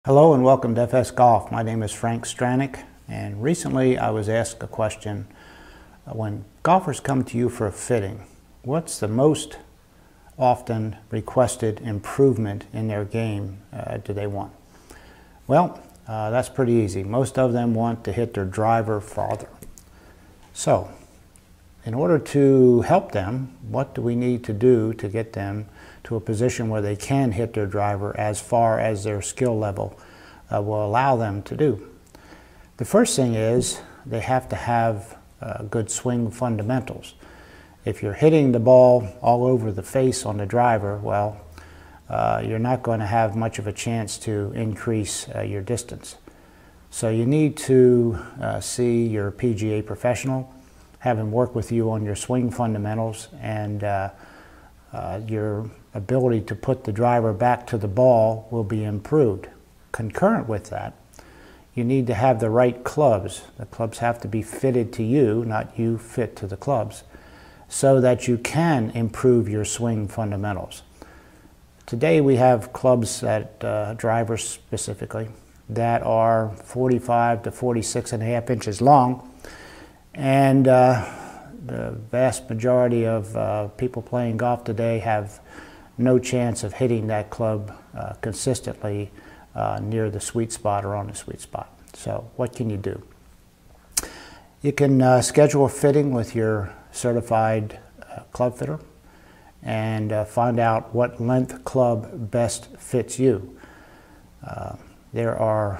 Hello and welcome to FS Golf. My name is Frank Stranick, and recently I was asked a question. When golfers come to you for a fitting, what's the most often requested improvement in their game do they want? Well, that's pretty easy. Most of them want to hit their driver farther. So, in order to help them, what do we need to do to get them to a position where they can hit their driver as far as their skill level will allow them to do? The first thing is they have to have good swing fundamentals. If you're hitting the ball all over the face on the driver, well, you're not going to have much of a chance to increase your distance. So you need to see your PGA professional, have him work with you on your swing fundamentals and your ability to put the driver back to the ball will be improved. Concurrent with that, you need to have the right clubs. The clubs have to be fitted to you, not you fit to the clubs, so that you can improve your swing fundamentals. Today we have clubs that, drivers specifically, that are 45 to 46.5 inches long, and the vast majority of people playing golf today have no chance of hitting that club consistently near the sweet spot or on the sweet spot. So what can you do? You can schedule a fitting with your certified club fitter and find out what length club best fits you. There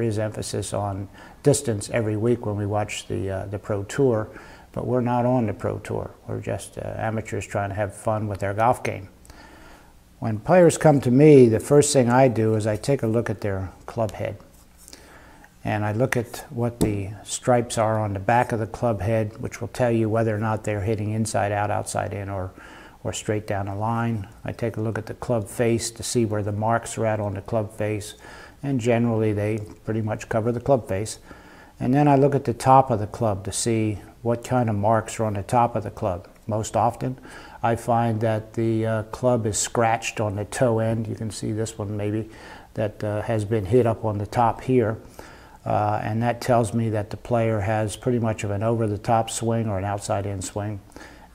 is emphasis on distance every week when we watch the Pro Tour, but we're not on the Pro Tour. We're just amateurs trying to have fun with their golf game. When players come to me, the first thing I do is I take a look at their club head. And I look at what the stripes are on the back of the club head, which will tell you whether or not they're hitting inside out, outside in, or straight down the line. I take a look at the club face to see where the marks are at on the club face. And generally they pretty much cover the club face. And then I look at the top of the club to see what kind of marks are on the top of the club. Most often I find that the club is scratched on the toe end. You can see this one maybe that has been hit up on the top here. And that tells me that the player has pretty much of an over-the-top swing or an outside-in swing.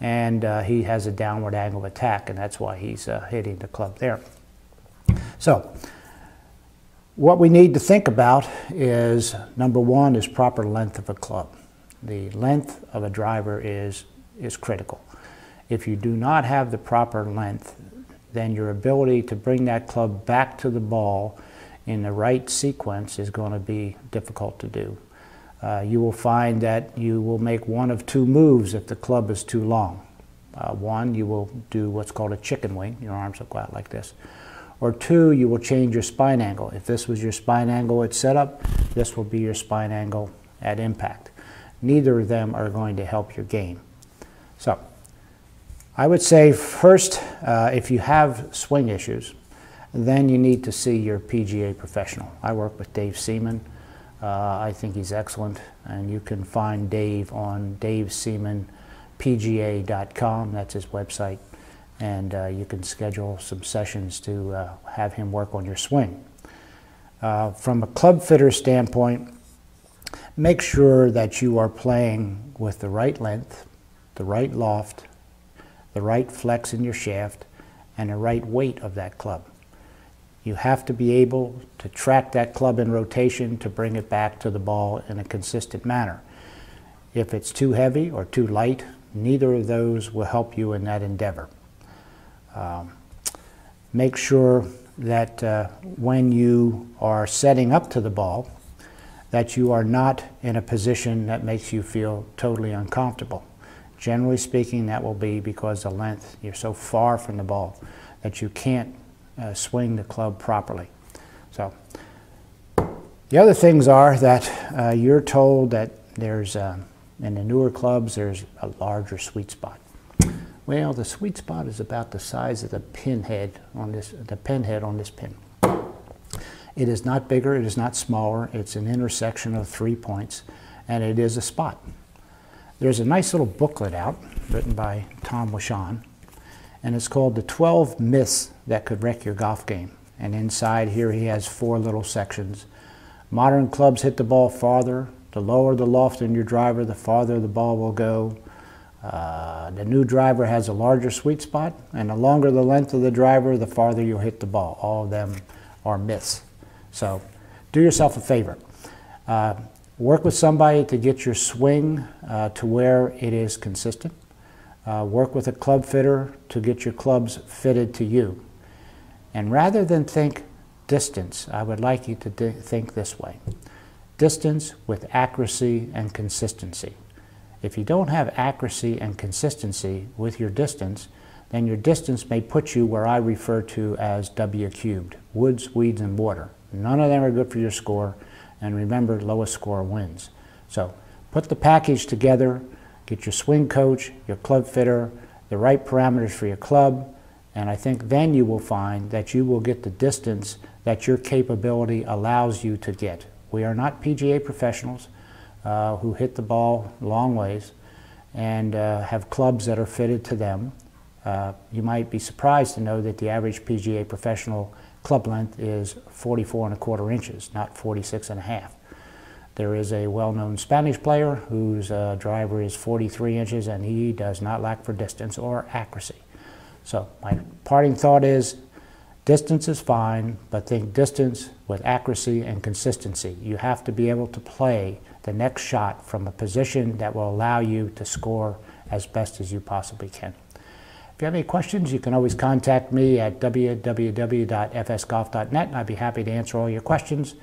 And he has a downward angle of attack, and that's why he's hitting the club there. So, what we need to think about is, number one, is proper length of a club. The length of a driver is critical. If you do not have the proper length, then your ability to bring that club back to the ball in the right sequence is going to be difficult to do. You will find that you will make one of two moves if the club is too long. One, you will do what's called a chicken wing. Your arms will go out like this. Or two, you will change your spine angle. If this was your spine angle at setup, this will be your spine angle at impact. Neither of them are going to help your game. So, I would say first, if you have swing issues, then you need to see your PGA professional. I work with Dave Seaman. I think he's excellent, and you can find Dave on daveseamanpga.com. That's his website, and you can schedule some sessions to have him work on your swing. From a club fitter standpoint, make sure that you are playing with the right length, the right loft, the right flex in your shaft, and the right weight of that club. You have to be able to track that club in rotation to bring it back to the ball in a consistent manner. If it's too heavy or too light, neither of those will help you in that endeavor. Make sure that when you are setting up to the ball, that you are not in a position that makes you feel totally uncomfortable. Generally speaking, that will be because the length, you're so far from the ball that you can't swing the club properly. So, the other things are that you're told that there's, in the newer clubs, there's a larger sweet spot. Well, the sweet spot is about the size of the pinhead on this, pin. It is not bigger, it is not smaller, it's an intersection of 3 points, and it is a spot. There's a nice little booklet out, written by Tom Wishon, and it's called The 12 Myths That Could Wreck Your Golf Game. and inside here he has 4 little sections. Modern clubs hit the ball farther. The lower the loft in your driver, the farther the ball will go. The new driver has a larger sweet spot, and the longer the length of the driver, the farther you'll hit the ball. All of them are myths. So do yourself a favor. Work with somebody to get your swing to where it is consistent. Work with a club fitter to get your clubs fitted to you. And rather than think distance, I would like you to think this way. Distance with accuracy and consistency. If you don't have accuracy and consistency with your distance, then your distance may put you where I refer to as W cubed, woods, weeds, and water. None of them are good for your score, and remember, lowest score wins. So put the package together, get your swing coach, your club fitter, the right parameters for your club, and I think then you will find that you will get the distance that your capability allows you to get. We are not PGA professionals who hit the ball long ways and have clubs that are fitted to them. You might be surprised to know that the average PGA professional club length is 44¼ inches, not 46½. There is a well-known Spanish player whose driver is 43 inches, and he does not lack for distance or accuracy. So my parting thought is, distance is fine, but think distance with accuracy and consistency. You have to be able to play the next shot from a position that will allow you to score as best as you possibly can. If you have any questions, you can always contact me at www.fsgolf.net, and I'd be happy to answer all your questions.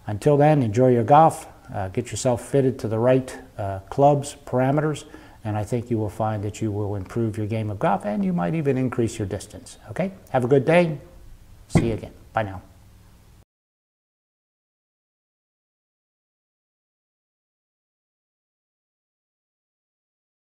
Until then, enjoy your golf, get yourself fitted to the right clubs, parameters, and I think you will find that you will improve your game of golf, and you might even increase your distance. Okay? Have a good day. See you again. Bye now.